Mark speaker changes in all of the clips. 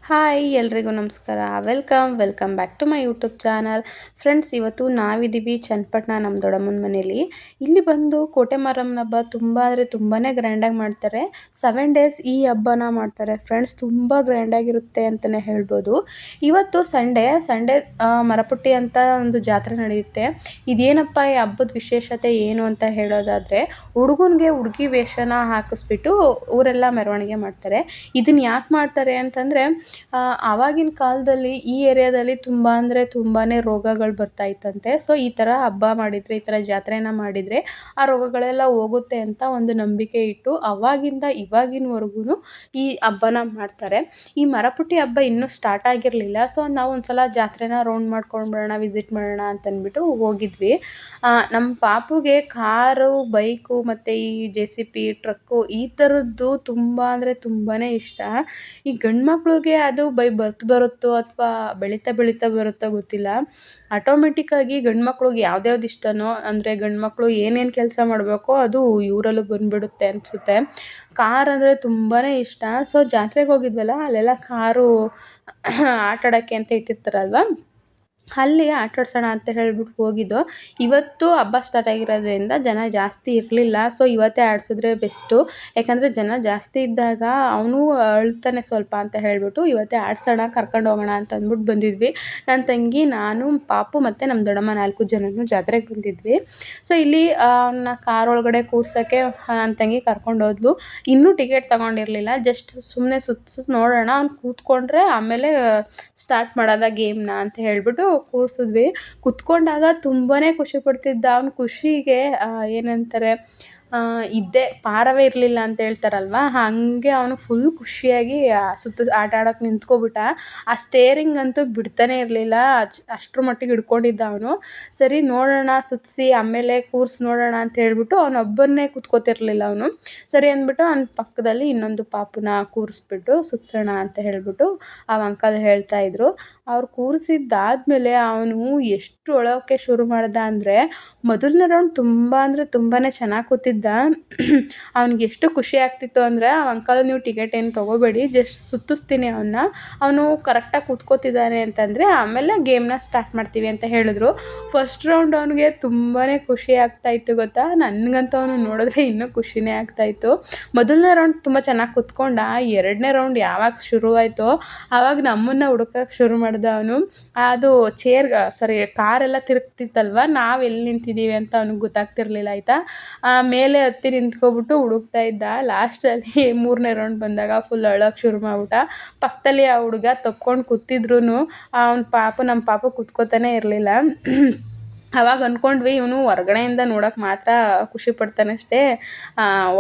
Speaker 1: Hi ಎಲ್ರಿಗೂ ನಮಸ್ಕಾರ. Welcome back to my YouTube channel. Friends, ಇವತ್ತು ನಾವಿದ್ದೀವಿ ಚನ್ನಪಟ್ಟಣ ನಮ್ಮ ದೊಡ್ಡಮ್ಮನ ಮನೇಲಿ. ಇಲ್ಲಿ ಬಂದು ಕೋಟೆ ಮಾರಮ್ಮನ ಹಬ್ಬ ತುಂಬ ಅಂದರೆ ತುಂಬಾ ಗ್ರ್ಯಾಂಡಾಗಿ ಮಾಡ್ತಾರೆ. 7 ಡೇಸ್ ಈ ಹಬ್ಬನ ಮಾಡ್ತಾರೆ ಫ್ರೆಂಡ್ಸ್. ತುಂಬ ಗ್ರ್ಯಾಂಡಾಗಿರುತ್ತೆ ಅಂತಲೇ ಹೇಳ್ಬೋದು. ಇವತ್ತು ಸಂಡೇ ಮರಪುಟ್ಟಿ ಅಂತ ಒಂದು ಜಾತ್ರೆ ನಡೆಯುತ್ತೆ. ಇದೇನಪ್ಪ ಈ ಹಬ್ಬದ ವಿಶೇಷತೆ ಏನು ಅಂತ ಹೇಳೋದಾದರೆ, ಹುಡುಗನಿಗೆ ಹುಡುಗಿ ವೇಷನ ಹಾಕಿಸ್ಬಿಟ್ಟು ಊರೆಲ್ಲ ಮೆರವಣಿಗೆ ಮಾಡ್ತಾರೆ. ಇದನ್ನು ಯಾಕೆ ಮಾಡ್ತಾರೆ ಅಂತಂದರೆ, ಆವಾಗಿನ ಕಾಲದಲ್ಲಿ ಈ ಏರಿಯಾದಲ್ಲಿ ತುಂಬ ಅಂದರೆ ತುಂಬಾ ರೋಗಗಳು ಬರ್ತಾ ಇತ್ತಂತೆ. ಸೊ ಈ ಥರ ಹಬ್ಬ ಮಾಡಿದರೆ, ಈ ಥರ ಜಾತ್ರೆನ ಮಾಡಿದರೆ ಆ ರೋಗಗಳೆಲ್ಲ ಹೋಗುತ್ತೆ ಅಂತ ಒಂದು ನಂಬಿಕೆ ಇಟ್ಟು ಅವಾಗಿಂದ ಇವಾಗಿನವರೆಗೂ ಈ ಹಬ್ಬನ ಮಾಡ್ತಾರೆ. ಈ ಮರಪುಟ್ಟಿ ಹಬ್ಬ ಇನ್ನೂ ಸ್ಟಾರ್ಟ್ ಆಗಿರಲಿಲ್ಲ. ಸೊ ನಾವು ಒಂದು ಸಲ ಜಾತ್ರೆನ ರೌಂಡ್ ಮಾಡ್ಕೊಂಡು ಬರೋಣ, ವಿಸಿಟ್ ಮಾಡೋಣ ಅಂತಂದ್ಬಿಟ್ಟು ಹೋಗಿದ್ವಿ. ನಮ್ಮ ಪಾಪುಗೆ ಕಾರು, ಬೈಕು ಮತ್ತು ಈ JCB ಟ್ರಕ್ಕು ಈ ಥರದ್ದು ತುಂಬ ಅಂದರೆ ತುಂಬಾ ಇಷ್ಟ. ಈ ಗಂಡು ಮಕ್ಳಿಗೆ ಅದು ಬರ್ತ್ ಬರುತ್ತೋ ಅಥವಾ ಬೆಳೀತಾ ಬರುತ್ತೋ ಗೊತ್ತಿಲ್ಲ. ಆಟೋಮೆಟಿಕ್ಕಾಗಿ ಗಂಡು ಮಕ್ಳಿಗೆ ಯಾವ್ದ್ಯಾವ್ದು ಇಷ್ಟನೋ, ಅಂದರೆ ಗಂಡು ಮಕ್ಕಳು ಏನೇನು ಕೆಲಸ ಮಾಡಬೇಕೋ ಅದು ಇವರಲ್ಲೂ ಬಂದುಬಿಡುತ್ತೆ ಅನಿಸುತ್ತೆ. ಕಾರ್ ಅಂದರೆ ತುಂಬಾ ಇಷ್ಟ. ಸೊ ಜಾತ್ರೆಗೆ ಹೋಗಿದ್ವಲ್ಲ, ಅಲ್ಲೆಲ್ಲ ಕಾರು ಆಟಾಡೋಕ್ಕೆ ಅಂತ ಇಟ್ಟಿರ್ತಾರಲ್ವ, ಅಲ್ಲಿ ಆಟಾಡ್ಸೋಣ ಅಂತ ಹೇಳ್ಬಿಟ್ಟು ಹೋಗಿದ್ದು. ಇವತ್ತು ಹಬ್ಬ ಸ್ಟಾರ್ಟ್ ಆಗಿರೋದ್ರಿಂದ ಜನ ಜಾಸ್ತಿ ಇರಲಿಲ್ಲ. ಸೊ ಇವತ್ತೇ ಆಡಿಸಿದ್ರೆ ಬೆಸ್ಟು. ಯಾಕಂದರೆ ಜನ ಜಾಸ್ತಿ ಇದ್ದಾಗ ಅವನು ಅಳ್ತಾನೆ ಸ್ವಲ್ಪ ಅಂತ ಹೇಳಿಬಿಟ್ಟು ಇವತ್ತೇ ಆಡಿಸೋಣ, ಕರ್ಕೊಂಡು ಹೋಗೋಣ ಅಂತ ಅಂದ್ಬಿಟ್ಟು ಬಂದಿದ್ವಿ. ನನ್ನ ತಂಗಿ, ನಾನು, ಪಾಪು ಮತ್ತು ನಮ್ಮ ದೊಡ್ಡಮ್ಮ 4 ಜನನು ಜಾತ್ರೆಗೆ ಬಂದಿದ್ವಿ. ಸೊ ಇಲ್ಲಿ ಅವನ್ನ ಕಾರ್ ಒಳಗಡೆ ಕೂರ್ಸೋಕ್ಕೆ ನನ್ನ ತಂಗಿ ಕರ್ಕೊಂಡು ಹೋದ್ಲು. ಇನ್ನೂ ಟಿಕೆಟ್ ತೊಗೊಂಡಿರಲಿಲ್ಲ. ಜಸ್ಟ್ ಸುಮ್ಮನೆ ಸುತ್ತ ನೋಡೋಣ, ಅವ್ನು ಕೂತ್ಕೊಂಡ್ರೆ ಆಮೇಲೆ ಸ್ಟಾರ್ಟ್ ಮಾಡೋದ ಗೇಮ್ನ ಅಂತ ಹೇಳ್ಬಿಟ್ಟು ಕೂರಿಸಿದ್ವಿ. ಕುತ್ಕೊಂಡಾಗ ತುಂಬಾ ಖುಷಿ ಪಡ್ತಿದ್ದ. ಅವ್ನ ಖುಷಿಗೆ ಏನಂತಾರೆ, ಇದ್ದೇ ಪಾರವೇ ಇರಲಿಲ್ಲ ಅಂತ ಹೇಳ್ತಾರಲ್ವ, ಹಾಗೆ ಅವನು ಫುಲ್ ಖುಷಿಯಾಗಿ ಸುತ್ತ ಆಟ ಆಡೋಕ್ಕೆ ನಿಂತ್ಕೊಬಿಟ್ಟ. ಆ ಸ್ಟೇರಿಂಗ್ ಅಂತೂ ಬಿಡ್ತಾನೆ ಇರಲಿಲ್ಲ. ಅಷ್ಟರ ಮಟ್ಟಿಗೆ ಹಿಡ್ಕೊಂಡಿದ್ದ ಅವನು. ಸರಿ ನೋಡೋಣ, ಸುತ್ತಿಸಿ ಆಮೇಲೆ ಕೂರಿಸಿ ನೋಡೋಣ ಅಂತ ಹೇಳ್ಬಿಟ್ಟು ಅವನೊಬ್ಬನ್ನೇ ಕೂತ್ಕೋತಿರ್ಲಿಲ್ಲ ಅವನು. ಸರಿ ಅಂದ್ಬಿಟ್ಟು ಅವನ ಪಕ್ಕದಲ್ಲಿ ಇನ್ನೊಂದು ಪಾಪುನ ಕೂರಿಸ್ಬಿಟ್ಟು ಸುತ್ತಿಸೋಣ ಅಂತ ಹೇಳ್ಬಿಟ್ಟು ಆ ಅಂಕಲ್ ಹೇಳ್ತಾಯಿದ್ರು. ಅವ್ರು ಕೂರಿಸಿದ್ದಾದ್ಮೇಲೆ ಅವನು ಎಷ್ಟು ಅಳೋಕ್ಕೆ ಶುರು ಮಾಡ್ದ ಅಂದರೆ, ಮೊದಲನೇ ರೌಂಡ್ ತುಂಬ ಅಂದರೆ ತುಂಬಾ ಚೆನ್ನಾಗಿ ಕೂತಿದ್ದ. ಅವ್ನಿಗೆ ಎಷ್ಟು ಖುಷಿ ಆಗ್ತಿತ್ತು ಅಂದರೆ, ಆ ಅಂಕಲ್ ನೀವು ಟಿಕೆಟ್ ಏನು ತೊಗೋಬೇಡಿ, ಜಸ್ಟ್ ಸುತ್ತಿಸ್ತೀನಿ ಅವನು ಕರೆಕ್ಟಾಗಿ ಕೂತ್ಕೋತಿದ್ದಾನೆ ಅಂತಂದರೆ ಆಮೇಲೆ ಗೇಮ್ನ ಸ್ಟಾರ್ಟ್ ಮಾಡ್ತೀವಿ ಅಂತ ಹೇಳಿದ್ರು. ಫಸ್ಟ್ ರೌಂಡ್ ಅವನಿಗೆ ತುಂಬಾ ಖುಷಿ ಆಗ್ತಾಯಿತ್ತು ಗೊತ್ತಾ. ನನಗಂತೂ ಅವನು ನೋಡಿದ್ರೆ ಇನ್ನೂ ಖುಷಿನೇ ಆಗ್ತಾಯಿತ್ತು. ಮೊದಲನೇ ರೌಂಡ್ ತುಂಬ ಚೆನ್ನಾಗಿ ಕೂತ್ಕೊಂಡ. 2ನೇ ರೌಂಡ್ ಯಾವಾಗ ಶುರುವಾಯಿತೋ ಆವಾಗ ನಮ್ಮನ್ನು ಹುಡುಕಕ್ಕೆ ಶುರು ಮಾಡ್ದ ಅವನು. ಅದು ಕಾರೆಲ್ಲ ತಿರುಗ್ತಿತ್ತಲ್ವ, ನಾವು ಎಲ್ಲಿ ನಿಂತಿದ್ದೀವಿ ಅಂತ ಅವ್ನಿಗೆ ಗೊತ್ತಾಗ್ತಿರ್ಲಿಲ್ಲ ಆಯಿತಾ. ಮೇಲೆ ಹತ್ತಿ ನಿಂತ್ಕೊಬಿಟ್ಟು ಹುಡುಕ್ತಾ ಇದ್ದ. ಲಾಸ್ಟಲ್ಲಿ 3ನೇ ರೌಂಡ್ ಬಂದಾಗ ಫುಲ್ ಅಳೋಕ್ಕೆ ಶುರು ಮಾಡ್ಬಿಟ್ಟ. ಪಕ್ಕದಲ್ಲಿ ಆ ಹುಡುಗ ತಪ್ಕೊಂಡು ಕೂತಿದ್ರು ನಮ್ಮ ಪಾಪು ಕೂತ್ಕೋತಾನೆ ಇರಲಿಲ್ಲ. ಅವಾಗ ಅಂದ್ಕೊಂಡ್ವಿ, ಇವನು ಹೊರ್ಗಡೆಯಿಂದ ನೋಡೋಕೆ ಮಾತ್ರ ಖುಷಿ ಪಡ್ತಾನಷ್ಟೇ,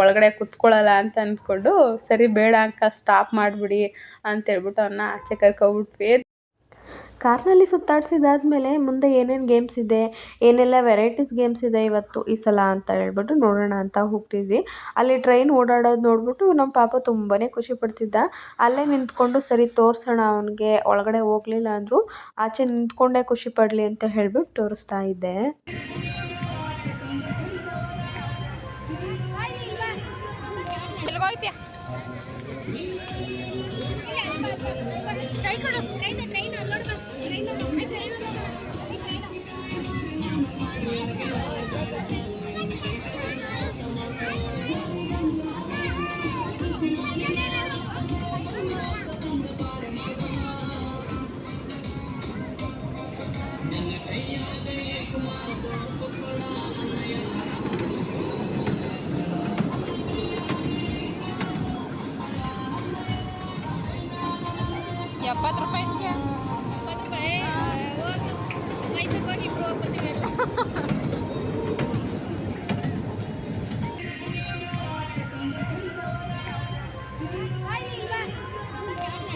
Speaker 1: ಒಳಗಡೆ ಕೂತ್ಕೊಳ್ಳಲ್ಲ ಅಂತ ಅಂದ್ಕೊಂಡು, ಸರಿ ಬೇಡ ಅಂಕ ಸ್ಟಾಪ್ ಮಾಡಿಬಿಡಿ ಅಂತೇಳ್ಬಿಟ್ಟು ಅವನ್ನ ಆಚೆ ಕರ್ಕೊಬಿಟ್ವಿ. ಕಾರ್ನಲ್ಲಿ ಸುತ್ತಾಡಿಸಿದಾದ್ಮೇಲೆ ಮುಂದೆ ಏನೇನು ಗೇಮ್ಸ್ ಇದೆ, ಏನೆಲ್ಲ ವೆರೈಟೀಸ್ ಗೇಮ್ಸ್ ಇದೆ ಈ ಸಲ ಅಂತ ಹೇಳ್ಬಿಟ್ಟು ನೋಡೋಣ ಅಂತ ಹೋಗ್ತಿದ್ವಿ. ಅಲ್ಲಿ ಟ್ರೈನ್ ಓಡಾಡೋದು ನೋಡ್ಬಿಟ್ಟು ನಮ್ಮ ಪಾಪ ತುಂಬಾ ಖುಷಿ ಪಡ್ತಿದ್ದ. ಅಲ್ಲೇ ನಿಂತ್ಕೊಂಡು ಸರಿ ತೋರಿಸೋಣ ಅವನಿಗೆ, ಒಳಗಡೆ ಹೋಗಲಿಲ್ಲ ಅಂದರು, ಆಚೆ ನಿಂತ್ಕೊಂಡೇ ಖುಷಿ ಪಡಲಿ ಅಂತ ಹೇಳ್ಬಿಟ್ಟು ತೋರಿಸ್ತಾ ಇದ್ದೆ.
Speaker 2: ₹70 ಮೈಸೂರಿಗೆ ಹೋಗಿ ಇಬ್ರು ಹೋಗ್ಬರ್ತೀವಿ ಅಂತ.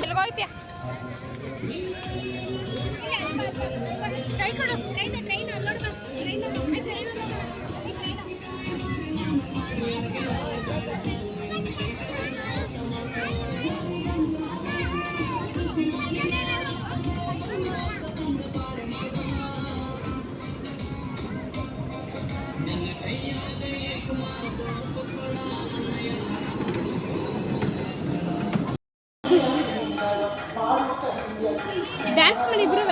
Speaker 2: ಎಲ್ಲಿಗೋಗ್ತೀಯ? ಕೈ ಕೊಡು. ಟ್ರೈನ್ ಅಲ್ಲೋಡ್ಬ. ಮಾಡಿ ಇಬ್ರು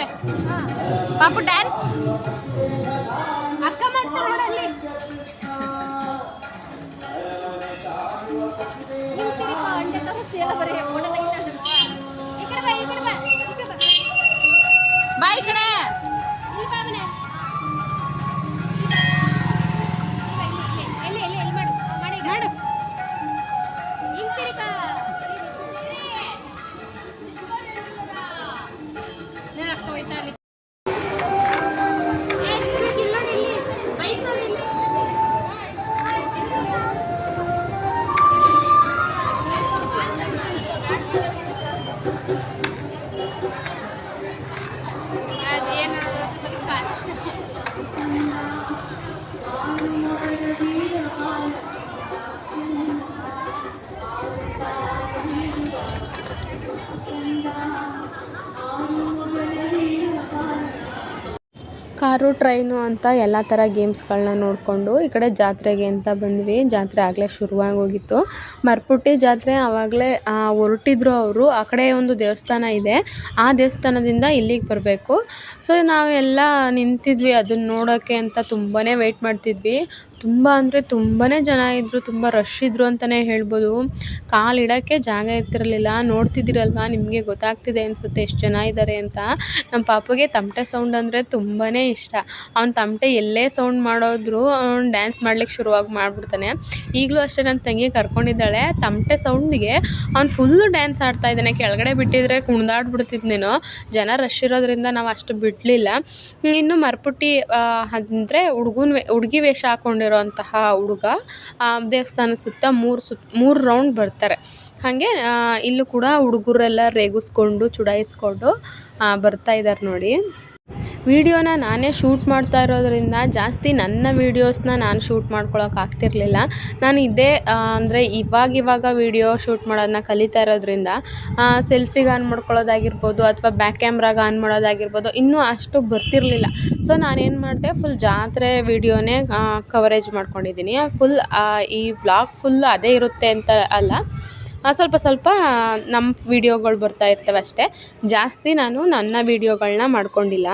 Speaker 2: ಪಾಪು ಡ್ಯಾನ್ಸ್ ಅಕ್ಕ ಮಾಡ್ತಾರೆ ನೋಡಲ್ಲಿ ಬಾಯ್ ಕಡೆ
Speaker 1: ಕಾರು ಟ್ರೈನು ಅಂತ ಎಲ್ಲ ಥರ ಗೇಮ್ಸ್ಗಳನ್ನ ನೋಡಿಕೊಂಡು ಈ ಕಡೆ ಜಾತ್ರೆಗೆ ಅಂತ ಬಂದ್ವಿ. ಜಾತ್ರೆ ಆಗಲೇ ಶುರುವಾಗಿ ಹೋಗಿತ್ತು. ಮರಪುಟ್ಟಿ ಜಾತ್ರೆ ಆವಾಗಲೇ ಹೊರಟಿದ್ರು ಅವರು. ಆ ಕಡೆ ಒಂದು ದೇವಸ್ಥಾನ ಇದೆ, ಆ ದೇವಸ್ಥಾನದಿಂದ ಇಲ್ಲಿಗೆ ಬರಬೇಕು. ಸೊ ನಾವೆಲ್ಲ ನಿಂತಿದ್ವಿ ಅದನ್ನು ನೋಡೋಕ್ಕೆ ಅಂತ ತುಂಬಾ ವೆಯ್ಟ್ ಮಾಡ್ತಿದ್ವಿ. ತುಂಬ ಅಂದರೆ ತುಂಬಾ ಜನ ಇದ್ದರು, ತುಂಬ ರಶ್ ಇದ್ದರು ಅಂತಲೇ ಹೇಳ್ಬೋದು. ಕಾಲಿಡೋಕ್ಕೆ ಜಾಗ ಇರ್ತಿರಲಿಲ್ಲ. ನೋಡ್ತಿದ್ದೀರಲ್ವ, ನಿಮಗೆ ಗೊತ್ತಾಗ್ತಿದೆ ಅನಿಸುತ್ತೆ ಎಷ್ಟು ಜನ ಇದ್ದಾರೆ ಅಂತ. ನಮ್ಮ ಪಾಪುಗೆ ತಮಟೆ ಸೌಂಡ್ ಅಂದರೆ ತುಂಬಾ ಇಷ್ಟ. ಅವ್ನು ತಮಟೆ ಎಲ್ಲೇ ಸೌಂಡ್ ಮಾಡೋದ್ರು ಅವ್ನು ಡ್ಯಾನ್ಸ್ ಮಾಡ್ಲಿಕ್ಕೆ ಶುರುವಾಗಿ ಮಾಡಿಬಿಡ್ತಾನೆ. ಈಗಲೂ ಅಷ್ಟೇ ನನ್ನ ತಂಗಿ ಕರ್ಕೊಂಡಿದ್ದಾಳೆ. ತಮಟೆ ಸೌಂಡಿಗೆ ಅವ್ನು ಫುಲ್ಲು ಡ್ಯಾನ್ಸ್ ಆಡ್ತಾ ಇದ್ದಾನೆ. ಕೆಳಗಡೆ ಬಿಟ್ಟಿದ್ರೆ ಕುಣ್ದಾಡ್ಬಿಡ್ತಿದ್ನೇನೋ. ಜನ ರಶ್ ಇರೋದ್ರಿಂದ ನಾವು ಅಷ್ಟು ಬಿಡಲಿಲ್ಲ. ಇನ್ನು ಮರಪುಟ್ಟಿ ಅಂದರೆ ಹುಡುಗಿ ವೇಷ ಹಾಕ್ಕೊಂಡಿರೋಂತಹ ಹುಡುಗ ದೇವಸ್ಥಾನದ ಸುತ್ತ ಮೂರು ರೌಂಡ್ ಬರ್ತಾರೆ. ಹಾಗೆ ಇಲ್ಲೂ ಕೂಡ ಹುಡುಗರೆಲ್ಲ ರೇಗಿಸ್ಕೊಂಡು ಚುಡಾಯಿಸ್ಕೊಂಡು ಬರ್ತಾ ಇದ್ದಾರೆ ನೋಡಿ. ವಿಡಿಯೋನ ನಾನೇ ಶೂಟ್ ಮಾಡ್ತಾ ಇರೋದ್ರಿಂದ ಜಾಸ್ತಿ ನನ್ನ ವೀಡಿಯೋಸ್ನ ನಾನು ಶೂಟ್ ಮಾಡ್ಕೊಳಕ್ಕೆ ಆಗ್ತಿರ್ಲಿಲ್ಲ. ನಾನು ಇದೇ ಅಂದರೆ ಇವಾಗ ವೀಡಿಯೋ ಶೂಟ್ ಮಾಡೋದನ್ನ ಕಲಿತಾ ಇರೋದ್ರಿಂದ ಸೆಲ್ಫಿಗೆ ಆನ್ ಮಾಡ್ಕೊಳ್ಳೋದಾಗಿರ್ಬೋದು ಅಥವಾ ಬ್ಯಾಕ್ ಕ್ಯಾಮ್ರಾಗೆ ಆನ್ ಮಾಡೋದಾಗಿರ್ಬೋದು ಇನ್ನೂ ಅಷ್ಟು ಬರ್ತಿರಲಿಲ್ಲ. ಸೊ ನಾನೇನು ಮಾಡಿದೆ, ಫುಲ್ ಜಾತ್ರೆ ವೀಡಿಯೋನೇ ಕವರೇಜ್ ಮಾಡ್ಕೊಂಡಿದ್ದೀನಿ. ಈ ವ್ಲಾಗ್ ಫುಲ್ ಅದೇ ಇರುತ್ತೆ ಅಂತ ಅಲ್ಲ, ಸ್ವಲ್ಪ ನಮ್ಮ ವೀಡಿಯೋಗಳು ಬರ್ತಾ ಇರ್ತವೆ ಅಷ್ಟೇ. ಜಾಸ್ತಿ ನಾನು ನನ್ನ ವೀಡಿಯೋಗಳನ್ನ ಮಾಡ್ಕೊಂಡಿಲ್ಲ.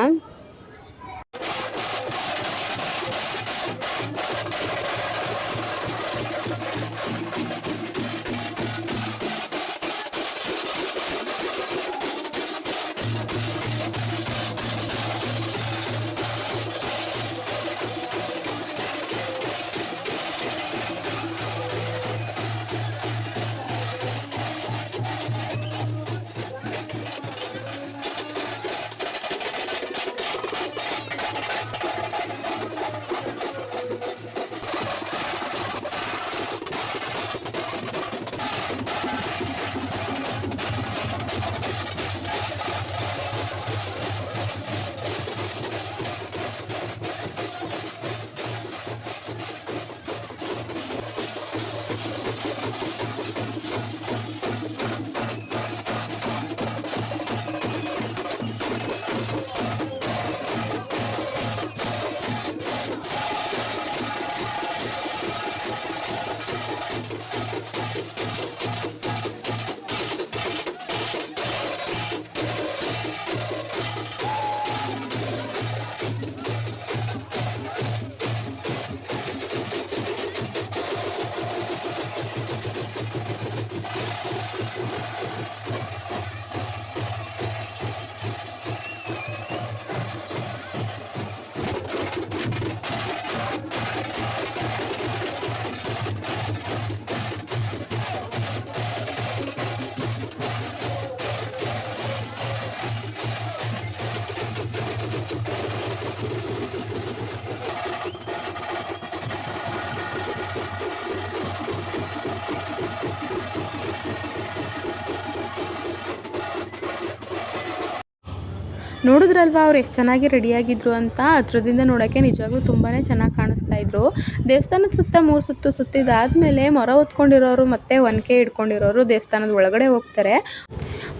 Speaker 1: ನೋಡಿದ್ರಲ್ವ ಅವ್ರು ಎಷ್ಟು ಚೆನ್ನಾಗಿ ರೆಡಿಯಾಗಿದ್ರು ಅಂತ. ಹತ್ರದಿಂದ ನೋಡೋಕ್ಕೆ ನಿಜವಾಗ್ಲೂ ತುಂಬಾ ಚೆನ್ನಾಗಿ ಕಾಣಿಸ್ತಾ ಇದ್ರು. ದೇವಸ್ಥಾನದ ಸುತ್ತ 3 ಸುತ್ತು ಸುತ್ತಿದಾದ್ಮೇಲೆ ಮೊರ ಹೊತ್ಕೊಂಡಿರೋರು ಮತ್ತು ಒನಕೆ ಹಿಡ್ಕೊಂಡಿರೋರು ದೇವಸ್ಥಾನದ ಒಳಗಡೆ ಹೋಗ್ತಾರೆ.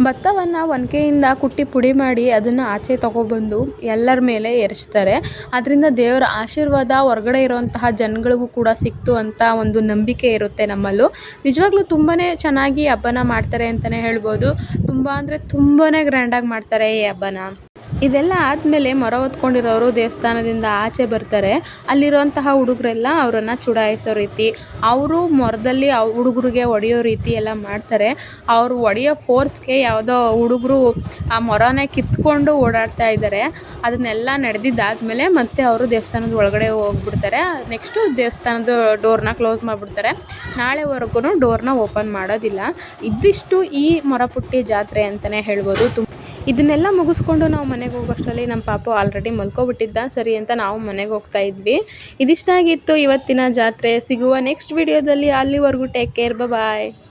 Speaker 1: ಭತ್ತವನ್ನು ಒನಕೆಯಿಂದ ಕುಟ್ಟಿ ಪುಡಿ ಮಾಡಿ ಅದನ್ನು ಆಚೆ ತಗೊಬಂದು ಎಲ್ಲರ ಮೇಲೆ ಎರಚ್ತಾರೆ. ಅದರಿಂದ ದೇವರ ಆಶೀರ್ವಾದ ಹೊರಗಡೆ ಇರೋಂತಹ ಜನಗಳಿಗೂ ಕೂಡ ಸಿಕ್ತು ಅಂತ ಒಂದು ನಂಬಿಕೆ ಇರುತ್ತೆ ನಮ್ಮಲ್ಲೂ. ನಿಜವಾಗ್ಲೂ ತುಂಬಾ ಚೆನ್ನಾಗಿ ಹಬ್ಬನ ಮಾಡ್ತಾರೆ ಅಂತಲೇ ಹೇಳ್ಬೋದು. ತುಂಬ ಅಂದರೆ ತುಂಬಾ ಗ್ರ್ಯಾಂಡಾಗಿ ಮಾಡ್ತಾರೆ ಈ ಹಬ್ಬನ. ಇದೆಲ್ಲ ಆದಮೇಲೆ ಮೊರ ಹೊತ್ಕೊಂಡಿರೋರು ದೇವಸ್ಥಾನದಿಂದ ಆಚೆ ಬರ್ತಾರೆ. ಅಲ್ಲಿರುವಂತಹ ಹುಡುಗರೆಲ್ಲ ಅವರನ್ನು ಚುಡಾಯಿಸೋ ರೀತಿ, ಅವರು ಮೊರದಲ್ಲಿ ಹುಡುಗರಿಗೆ ಹೊಡೆಯೋ ರೀತಿ ಎಲ್ಲ ಮಾಡ್ತಾರೆ. ಅವರು ಹೊಡೆಯೋ ಫೋರ್ಸ್ಗೆ ಯಾವುದೋ ಹುಡುಗರು ಆ ಮೊರನೇ ಕಿತ್ಕೊಂಡು ಓಡಾಡ್ತಾ ಇದ್ದಾರೆ. ಅದನ್ನೆಲ್ಲ ನಡೆದಿದ್ದಾದಮೇಲೆ ಮತ್ತೆ ಅವರು ದೇವಸ್ಥಾನದ ಒಳಗಡೆ ಹೋಗ್ಬಿಡ್ತಾರೆ. ನೆಕ್ಸ್ಟು ದೇವಸ್ಥಾನದ ಡೋರ್ನ ಕ್ಲೋಸ್ ಮಾಡಿಬಿಡ್ತಾರೆ. ನಾಳೆವರೆಗೂ ಡೋರ್ನ ಓಪನ್ ಮಾಡೋದಿಲ್ಲ. ಇದಿಷ್ಟು ಈ ಮೊರಪುಟ್ಟಿ ಜಾತ್ರೆ ಅಂತಲೇ ಹೇಳ್ಬೋದು. ಇದನ್ನೆಲ್ಲ ಮುಗಿಸ್ಕೊಂಡು ನಾವು ಮನೆಗೆ ಹೋಗೋಷ್ಟರಲ್ಲಿ ನಮ್ಮ ಪಾಪು ಆಲ್ರೆಡಿ ಮಲ್ಕೊಬಿಟ್ಟಿದ್ದ. ಸರಿ ಅಂತ ನಾವು ಮನೆಗೆ ಹೋಗ್ತಾ ಇದ್ವಿ. ಇದಿಷ್ಟಾಗಿತ್ತು ಇವತ್ತಿನ ಜಾತ್ರೆ. ಸಿಗುವ ನೆಕ್ಸ್ಟ್ ವಿಡಿಯೋದಲ್ಲಿ. ಅಲ್ಲಿವರೆಗೂ ಟೇಕ್ ಕೇರ್, ಬಾಯ್.